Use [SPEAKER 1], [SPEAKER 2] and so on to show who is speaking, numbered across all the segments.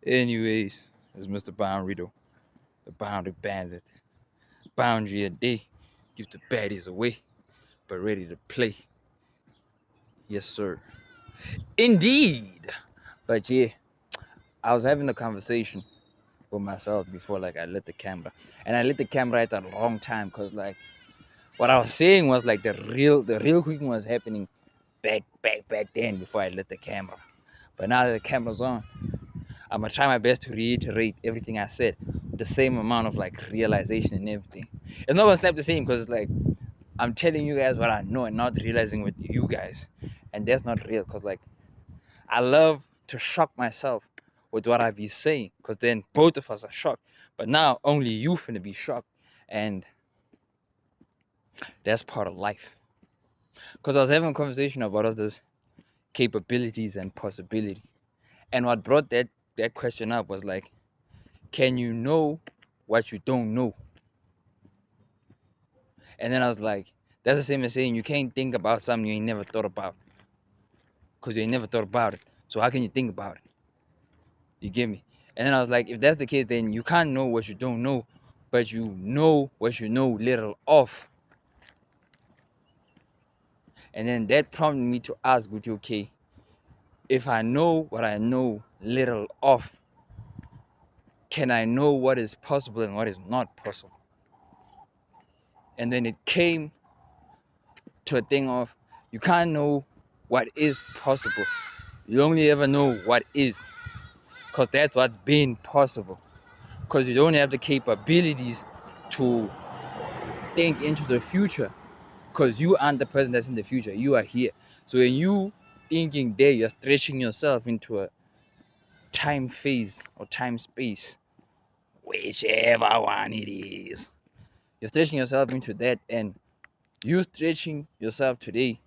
[SPEAKER 1] Anyways, it's Mr. Boundary though, the boundary bandit. Boundary a day, keep the baddies away, but ready to play. Yes, sir. Indeed. But yeah, I was having a conversation with myself before like I lit the camera. And I lit the camera at the wrong time because like what I was saying was like the real cooking was happening back then before I lit the camera. But now that the camera's on, I'm gonna try my best to reiterate everything I said with the same amount of like realization and everything. It's not gonna slap the same because it's like I'm telling you guys what I know and not realizing with you guys. And that's not real because like I love to shock myself with what I be saying because then both of us are shocked. But now only you finna be shocked. And that's part of life. Because I was having a conversation about others' capabilities and possibility. And what brought that question up was like, can you know what you don't know? And then I was like, that's the same as saying you can't think about something you ain't never thought about. Because you ain't never thought about it. So how can you think about it? You get me? And then I was like, if that's the case, then you can't know what you don't know, but you know what you know little of. And then that prompted me to ask, would you okay, if I know what I know little of, can I know what is possible and what is not possible? And then it came to a thing of you can't know what is possible. You only ever know what is, because that's what's been possible. Because you don't have the capabilities to think into the future, because you aren't the person that's in the future. You are here. So when you thinking there, you're stretching yourself into a time phase or time space, whichever one it is. You're stretching yourself into that, and you stretching yourself today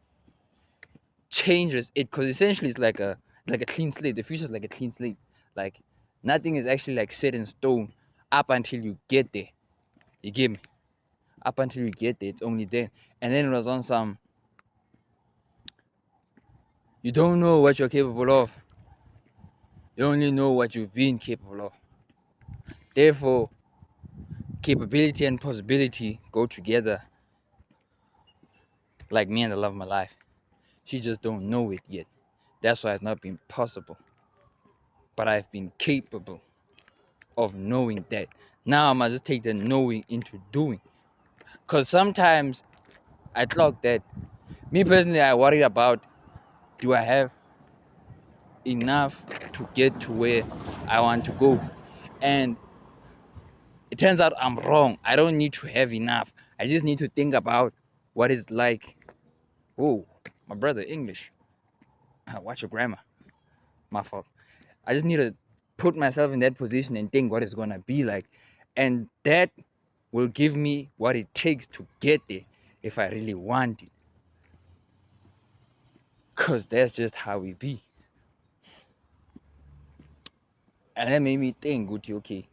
[SPEAKER 1] changes it, because essentially it's like a clean slate. The future is like a clean slate. Like nothing is actually like set in stone up until you get there. You get me? Up until you get there, it's only then. And then it was on some, you don't know what you're capable of. You only know what you've been capable of. Therefore, capability and possibility go together like me and the love of my life. She just don't know it yet. That's why it's not been possible. But I've been capable of knowing that. Now I must just take the knowing into doing. Because sometimes I clock that. Me personally, I worry about, do I have enough to get to where I want to go? And it turns out I'm wrong. I don't need to have enough. I just need to think about what it's like. Oh, my brother, English. Watch your grammar. My fault. I just need to put myself in that position and think what it's gonna be like. And that will give me what it takes to get there if I really want it. Cause that's just how we be. And that made me think, okay,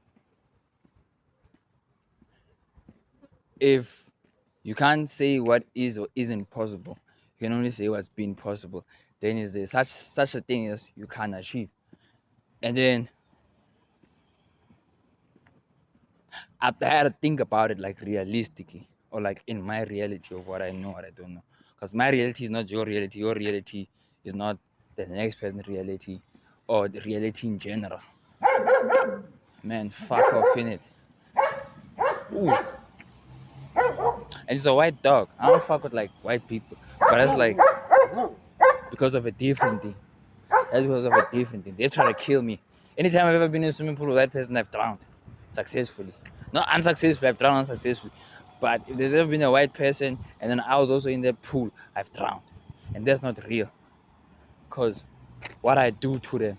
[SPEAKER 1] if you can't say what is or isn't possible, you can only say what's been possible, then is there such a thing as you can't achieve? And then I had to think about it like realistically, or like in my reality of what I know, what I don't know. Because my reality is not your reality. Your reality is not the next person's reality, or the reality in general. Man, fuck off in it. Ooh. And it's a white dog. I don't fuck with like white people, but that's like because of a different thing. That's because of a different thing. They try to kill me. Anytime I've ever been in a swimming pool with that person, I've drowned successfully. Not unsuccessfully, I've drowned unsuccessfully. But if there's ever been a white person and then I was also in that pool, I've drowned. And that's not real. Because what I do to them,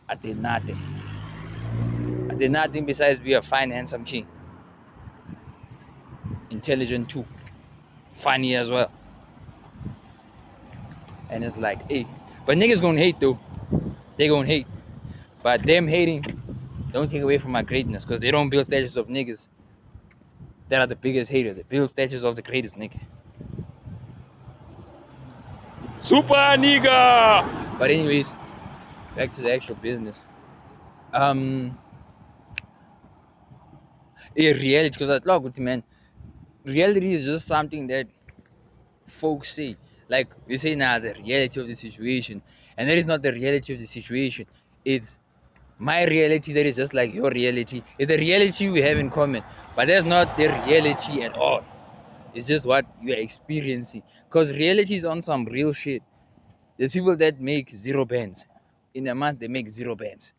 [SPEAKER 1] I did nothing. I did nothing besides be a fine, handsome king. Intelligent too. Funny as well. And it's like, hey. But niggas gonna hate though. They gonna hate. But them hating don't take away from my greatness, because they don't build statues of niggas that are the biggest haters. They build statues of the greatest nigga. Super nigga! But anyways, back to the actual business. um a reality, because I thought, man, reality is just something that folks say. Like we say now, the reality of the situation, and that is not the reality of the situation. It's my reality that is just like your reality. It's the reality we have in common, but that's not the reality at all. It's just what you are experiencing. Because reality is on some real shit. There's people that make 0 bands. In a month, they make 0 bands.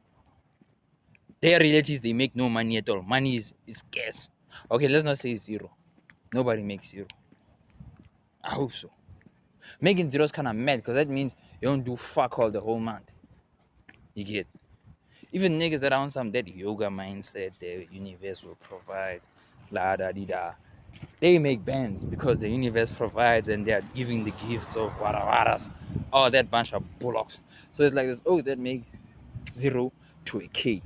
[SPEAKER 1] Their reality is they make no money at all. Money is scarce. Okay, let's not say zero. Nobody makes zero. I hope so. Making zero is kind of mad because that means you don't do fuck all the whole month. You get? Even niggas that are on some that yoga mindset, the universe will provide, la da di da. They make bands because the universe provides and they are giving the gifts of warawaras. All that bunch of bullocks. So it's like this, oh, that makes 0 to a K.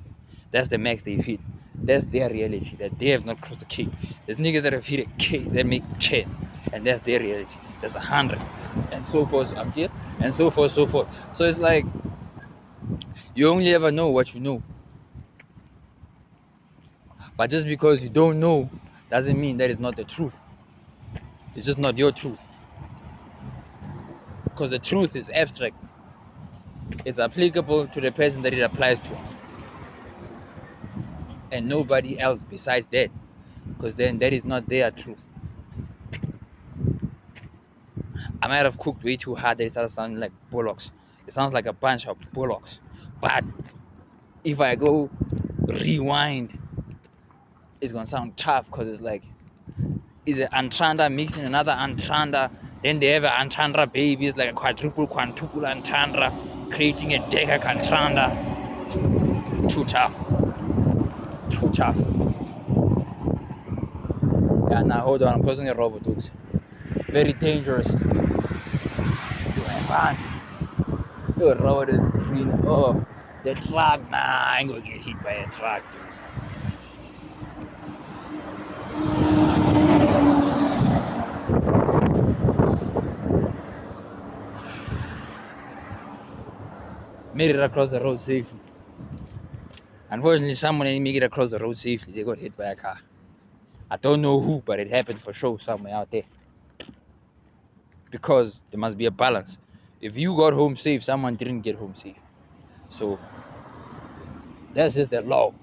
[SPEAKER 1] That's the max they've hit. That's their reality, that they have not crossed the K. There's niggas that have hit a K that make 10. And that's their reality. That's 100. And so forth. I'm here. And so forth, so forth. So it's like you only ever know what you know. But just because you don't know doesn't mean that is not the truth. It's just not your truth. Because the truth is abstract. It's applicable to the person that it applies to. And nobody else besides that. Because then that is not their truth. I might have cooked way too hard that it started sounding like bullocks. It sounds like a bunch of bullocks. But if I go rewind, it's gonna sound tough because it's like, is an Antranda mixed in another Antranda. Then they have an Antranda baby. It's like a quantuple Antranda, creating a deca Antranda. Too tough. Too tough. Yeah, now hold on. I'm crossing a robot, dudes. Very dangerous. Man, the road is green. Oh, the truck. Nah, I ain't gonna get hit by a truck, dude. Made it across the road safely. Unfortunately, someone didn't make it across the road safely. They got hit by a car. I don't know who, but it happened for sure somewhere out there. Because there must be a balance. If you got home safe, someone didn't get home safe. So that's just the law.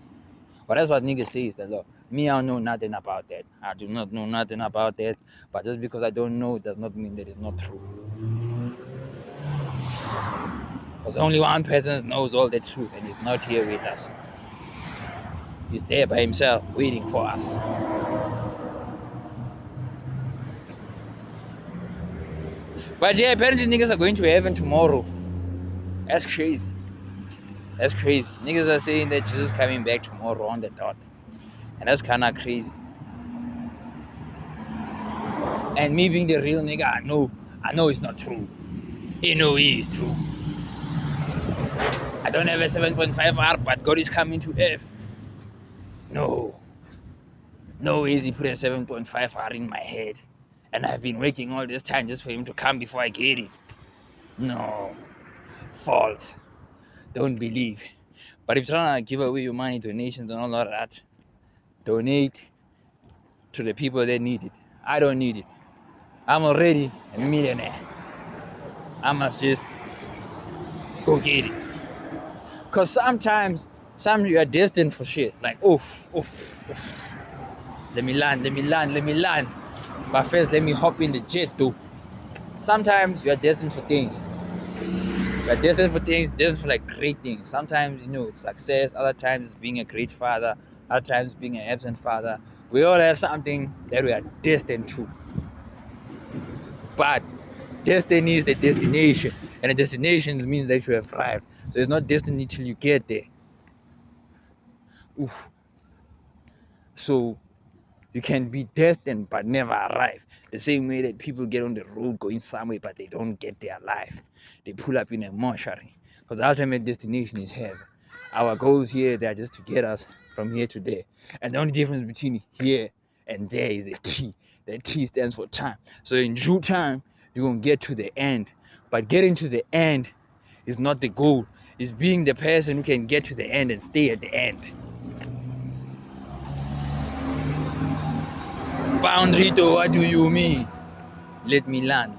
[SPEAKER 1] But that's what niggas say is the law. Me, I don't know nothing about that. I do not know nothing about that. But just because I don't know does not mean that it's not true. Because only one person knows all the truth and he's not here with us. He's there by himself, waiting for us. But yeah, apparently niggas are going to heaven tomorrow. That's crazy. That's crazy. Niggas are saying that Jesus is coming back tomorrow on the dot. And that's kind of crazy. And me being the real nigga, I know it's not true. You know it is true. I don't have a 7.5R, but God is coming to earth. No. No ways he put a 7.5R in my head. And I've been waiting all this time just for him to come before I get it. No. False. Don't believe. But if you're trying to give away your money, donations and all of that, donate to the people that need it. I don't need it. I'm already a millionaire. I must just go get it. Because sometimes you are destined for shit. Like, oof. Let me land. But first, let me hop in the jet, though. Sometimes you are destined for things. You are destined for things, destined for like great things. Sometimes, it's success. Other times, it's being a great father. Other times, being an absent father. We all have something that we are destined to. But destiny is the destination. And the destination means that you have arrived. So it's not destiny till you get there. Oof. So you can be destined but never arrive. The same way that people get on the road going somewhere but they don't get there alive. They pull up in a mortuary. Because the ultimate destination is heaven. Our goals here, they're just to get us from here to there. And the only difference between here and there is a T. The T stands for time. So in due time, you're going to get to the end. But getting to the end is not the goal. It's being the person who can get to the end and stay at the end. Boundary, what do you mean? Let me land.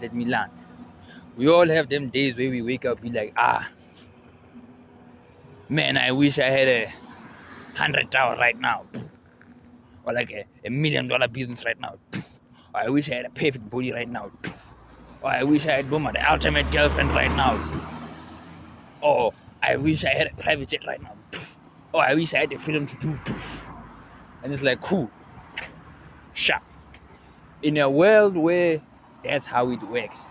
[SPEAKER 1] We all have them days where we wake up, be like, man, I wish I had $100 right now. Or like a $1 million business right now. Or I wish I had a perfect body right now. Or I wish I had the ultimate girlfriend right now. Or I wish I had a private jet right now. Or I wish I had the freedom to do. And it's like, cool. Sure. In a world where that's how it works.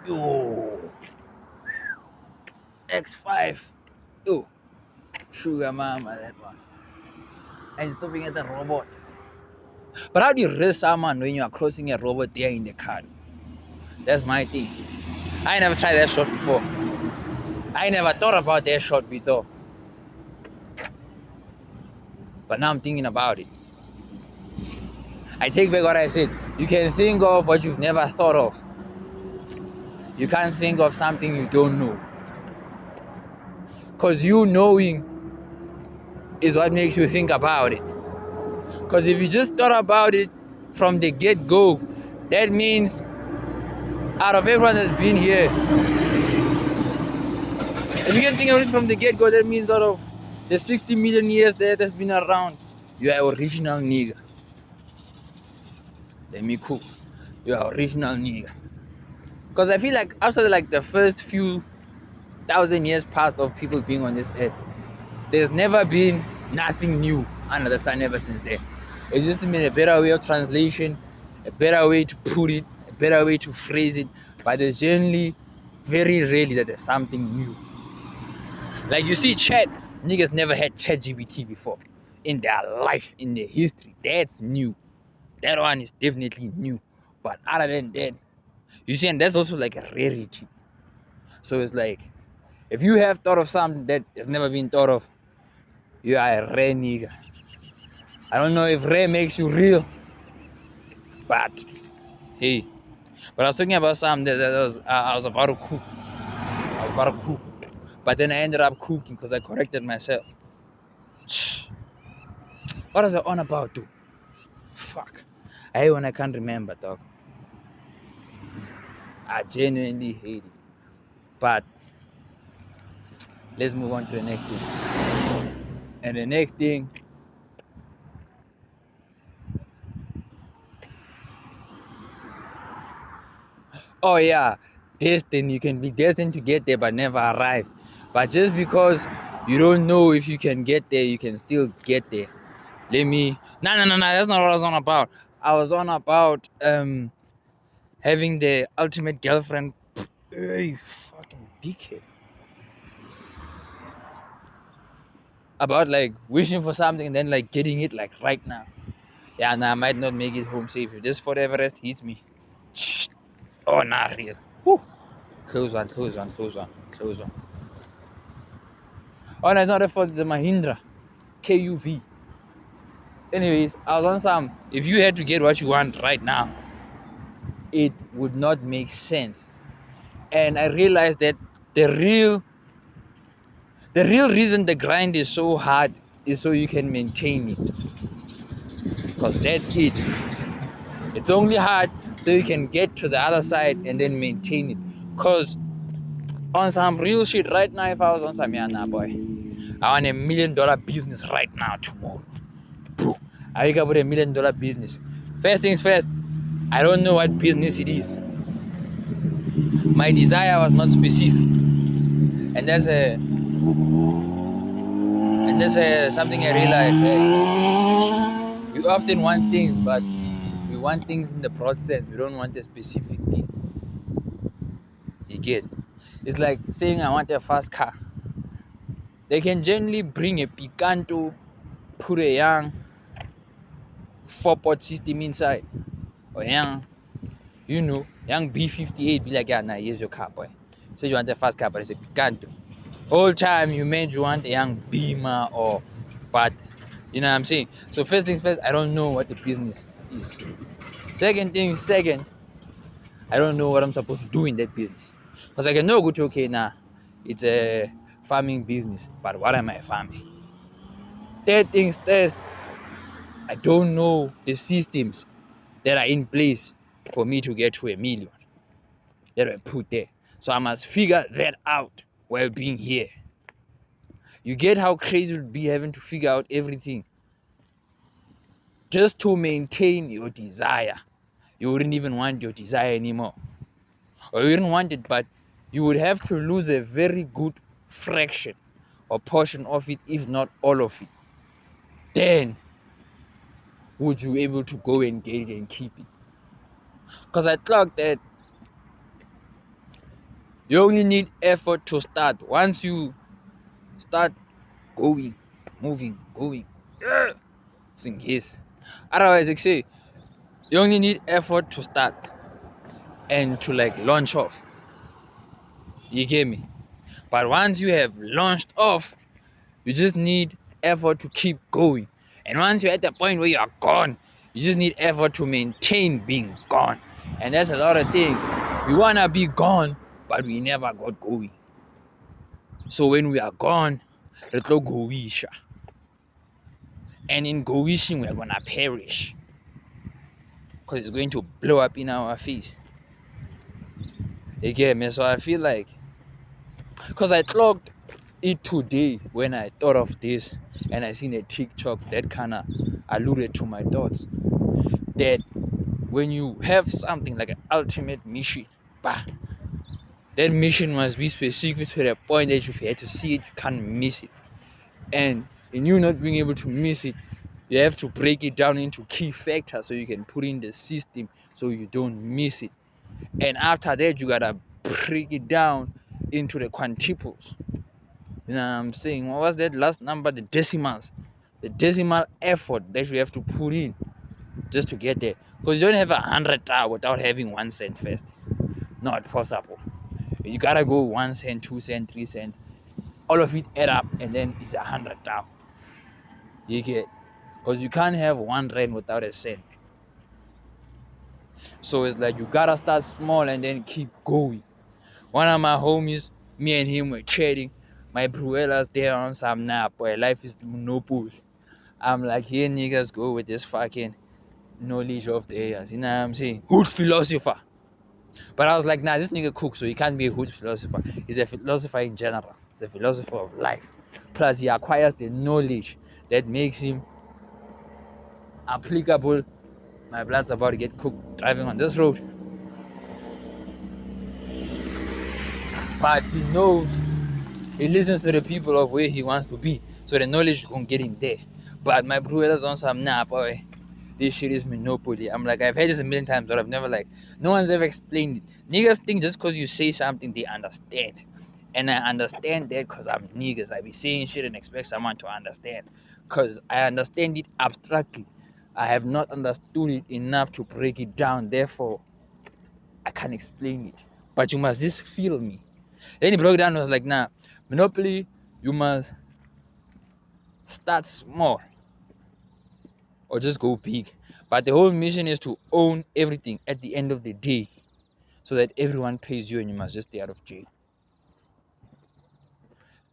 [SPEAKER 1] Yo. X5. Oh. Sugar mama, that one. And stopping at the robot. But how do you raise someone when you are crossing a robot there in the car? That's my thing. I never tried that shot before. I never thought about that shot before. But now I'm thinking about it. I take back what I said. You can think of what you've never thought of. You can't think of something you don't know. Because you knowing is what makes you think about it. Because if you just thought about it from the get-go, that means out of everyone that's been here, if you can think of it from the get-go, that means out of the 60 million years that's been around, you are original nigga. Let me cook. You are original nigga. Because I feel like after like the first few thousand years past of people being on this earth, there's never been nothing new under the sun ever since then. It's just been a better way of translation, a better way to put it, a better way to phrase it. But there's generally very rarely that there's something new. Like you see chat, niggas never had chat GPT before in their life, in their history. That's new. That one is definitely new. But other than that, you see, and that's also like a rarity. So it's like, if you have thought of something that has never been thought of, you are a rare nigga. I don't know if rare makes you real, but hey. But I was talking about something that I was about to cook. But then I ended up cooking because I corrected myself. What was I on about, dude? Fuck. I hate when I can't remember, dog. I genuinely hate it. But let's move on to the next thing. And the next thing, oh yeah, destined. You can be destined to get there but never arrive. But just because you don't know if you can get there, you can still get there. No, that's not what I was on about. I was on about having the ultimate girlfriend. Hey, fucking dickhead. About like wishing for something and then like getting it like right now. Yeah, I might not make it home safe. If this Fort Everest hits me. Oh, not real. Whew. Close one. Oh, no, it's not a fault. It's a Mahindra KUV. Anyways, I was on some. If you had to get what you want right now, it would not make sense. And I realized that the real reason the grind is so hard is so you can maintain it. Because that's it. It's only hard so you can get to the other side and then maintain it. Because on some real shit right now, if I was on some, yeah, nah, boy, I want $1 million business right now, tomorrow. Bro, I wake up with $1 million business. First things first, I don't know what business it is. My desire was not specific. And that's something I realized that we often want things, but we want things in the broad sense. We don't want a specific thing. You get? It's like saying I want a fast car. They can generally bring a Picanto, put a young 4-port system inside, or young B58. Be like, yeah, nah, here's your car, boy. So you want a fast car, but it's a Picanto. Whole time you meant you want a young Beamer but you know what I'm saying. So first things first, I don't know what the business is. Second, I don't know what I'm supposed to do in that business. Because I can know, good, okay, nah, It's a farming business, but what am I farming? Third things first, I don't know the systems that are in place for me to get to 1 million that were put there. So I must figure that out while being here. You get how crazy it would be having to figure out everything just to maintain your desire. You wouldn't even want your desire anymore. Or you wouldn't want it, but you would have to lose a very good fraction or portion of it, if not all of it. Then would you be able to go and get it and keep it? Because I clocked that you only need effort to start. Once you start going, moving, going, sing his. Otherwise, like say, you only need effort to start and to like launch off. You get me? But once you have launched off, you just need effort to keep going. And once you're at the point where you are gone, you just need effort to maintain being gone. And that's a lot of things. We wanna be gone, but we never got going. So when we are gone, let's go goisha. And in goishing, we're gonna perish. Because it's going to blow up in our face. You get me? So I feel like, because I clocked it today when I thought of this and I seen a TikTok that kind of alluded to my thoughts, that when you have something like an ultimate mission, bah, that mission must be specific to the point that if you had to see it, you can't miss it. And in you not being able to miss it, you have to break it down into key factors so you can put in the system so you don't miss it. And after that, you gotta break it down into the quantuples. You know what I'm saying? What was that last number? The decimals. The decimal effort that you have to put in just to get there. Because you don't have 100 without having 1 cent first. Not possible. You gotta go 1 cent, 2 cent, 3 cent. All of it add up and then it's 100. You get? Because you can't have 1 rand without a cent. So it's like you gotta start small and then keep going. One of my homies, me and him were trading. My bruella's there on some nap, boy. Life is monopoly. I'm like, here niggas go with this fucking knowledge of the areas. You know what I'm saying? Good philosopher. But I was like, nah, this nigga cook, so he can't be a good philosopher. He's a philosopher in general. He's a philosopher of life. Plus, he acquires the knowledge that makes him applicable. My blood's about to get cooked driving on this road. But he knows, he listens to the people of where he wants to be. So the knowledge won't get him there. But my brother's on some, nah, boy, this shit is monopoly. I'm like, I've heard this a million times, but I've never like, no one's ever explained it. Niggas think just because you say something, they understand. And I understand that because I'm niggas. I be saying shit and expect someone to understand. Because I understand it abstractly. I have not understood it enough to break it down. Therefore, I can't explain it. But you must just feel me. Then he broke it down and was like, nah, Monopoly, you must start small or just go big. But the whole mission is to own everything at the end of the day so that everyone pays you and you must just stay out of jail.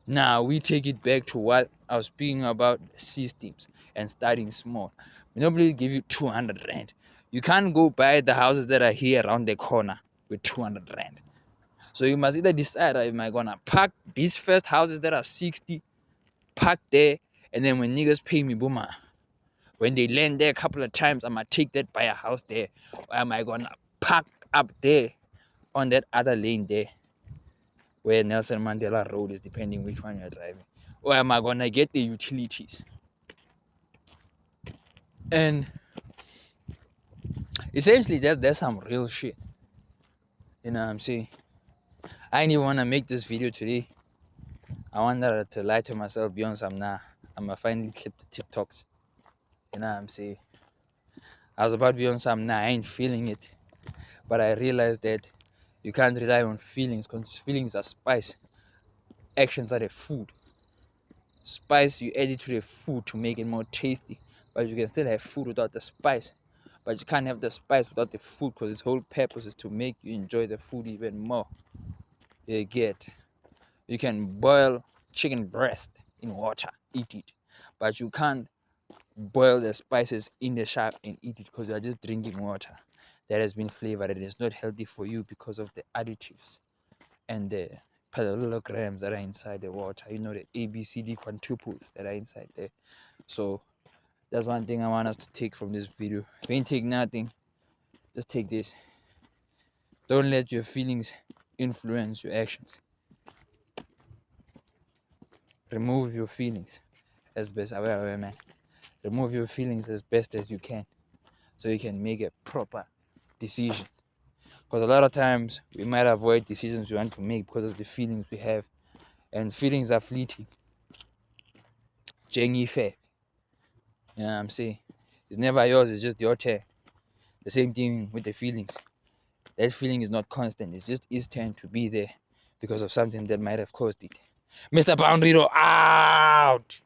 [SPEAKER 1] Now we take it back to what I was speaking about, systems and starting small. Monopoly give you 200 rand. You can't go buy the houses that are here around the corner with 200 rand. So you must either decide, am I gonna park these first houses that are 60, park there, and then when niggas pay me, boomer, when they land there a couple of times, I'm gonna take that, buy a house there. Or am I gonna park up there on that other lane there where Nelson Mandela Road is, depending which one you're driving? Or am I gonna get the utilities? And essentially that's some real shit. You know what I'm saying? I didn't even wanna make this video today. I wanted to lie to myself beyond some nah. I'ma finally clip the TikToks. You know what I'm saying? I was about to be on some nah, I ain't feeling it. But I realized that you can't rely on feelings because feelings are spice. Actions are the food. Spice, you add it to the food to make it more tasty. But you can still have food without the spice. But you can't have the spice without the food because its whole purpose is to make you enjoy the food even more. You get. You can boil chicken breast in water, eat it, but you can't boil the spices in the sharp and eat it because you are just drinking water that has been flavored and it's not healthy for you because of the additives and the parallelograms that are inside the water. You know, the ABCD quintuples that are inside there. So that's one thing I want us to take from this video. If you ain't take nothing, just take this. Don't let your feelings influence your actions. Remove your feelings as best man. Remove your feelings as best as you can so you can make a proper decision. Because a lot of times we might avoid decisions we want to make because of the feelings we have. And feelings are fleeting. Jenny fair. You know what I'm saying? It's never yours, it's just your turn. The same thing with the feelings. That feeling is not constant. It's just its turn to be there because of something that might have caused it. Mr. Boundary out!